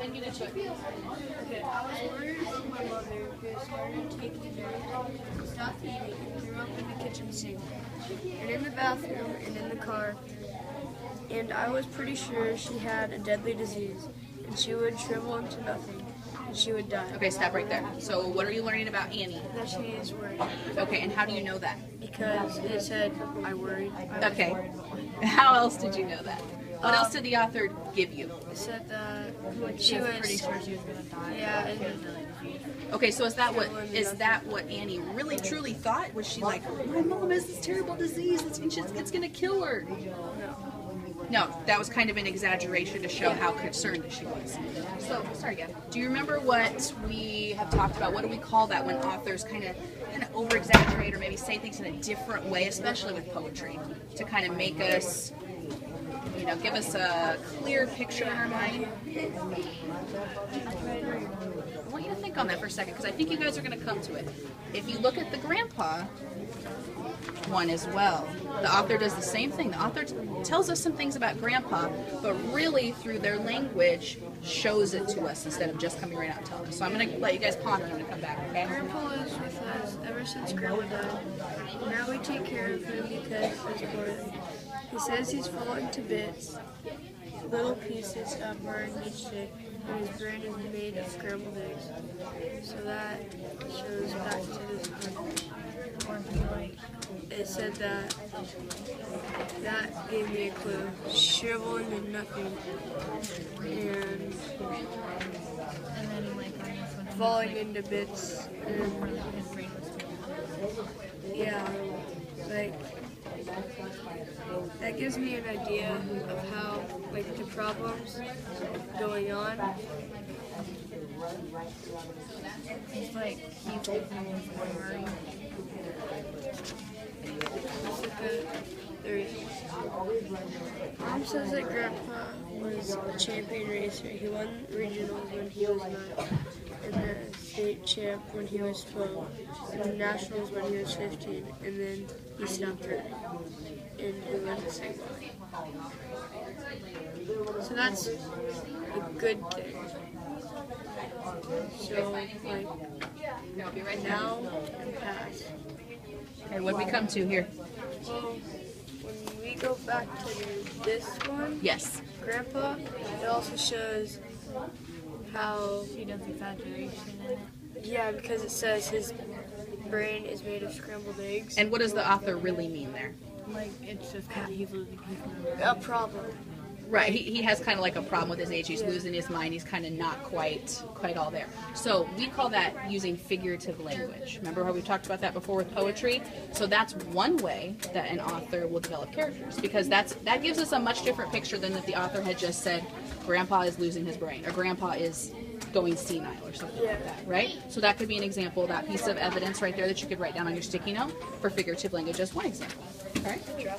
then get into it. Okay, I was worried for my mother who started taking her, stopped eating, and threw up in the kitchen sink, and in the bathroom, and in the car. And I was pretty sure she had a deadly disease, and she would shrivel into nothing, and she would die. Okay, stop right there. So what are you learning about Annie? That she is worried. Okay, and how do you know that? Because it said, I worried. Okay. How else did you know that? What else did the author give you? It said that she was pretty sure she was going to die. Yeah. Okay, so is that what Annie really truly thought? Was she like, my mom has this terrible disease, it's going to kill her? No, that was kind of an exaggeration to show how concerned she was. So, sorry, Gab. Do you remember what we have talked about? What do we call that when authors kind of over-exaggerate or maybe say things in a different way, especially with poetry, to kind of make us, give us a clear picture in our mind? I want you to think on that for a second, because I think you guys are going to come to it. If you look at the grandpa one as well, the author does the same thing. The author tells us some things about grandpa, but really through their language shows it to us instead of just coming right out and telling us. So I'm going to let you guys ponder and I'm going to come back, okay? Grandpa is with us ever since Grandma died. Now we take care of him because he's worthy. He says he's falling to bits. Little pieces burn each day, and his brain is made of scrambled eggs. So that shows back to this point. It said that gave me a clue. Shriveling into nothing. And then falling into bits. And yeah, that gives me an idea of how, the problems going on. It's like he's worried. Mom says that Grandpa was a champion racer. He won regionals when he was 9, and the state champ when he was 12, and the nationals when he was 15, and then he stopped running, and he went to St. So that's a good thing. So, now and past. Okay, what did we come to here? Well, when we go back to this one, Yes. Grandpa, it also shows how She does exaggeration in it. yeah, because it says his brain is made of scrambled eggs. And what does the author really mean there? It's just because he's losing his memory. A problem. Right, he has kind of like a problem with his age. He's losing his mind. He's kind of not quite all there. So we call that using figurative language. Remember how we talked about that before with poetry? So that's one way that an author will develop characters, because that gives us a much different picture than if the author had just said, Grandpa is losing his brain, or Grandpa is going senile, or something like that, right? So that could be an example, that piece of evidence right there that you could write down on your sticky note for figurative language as one example. All right?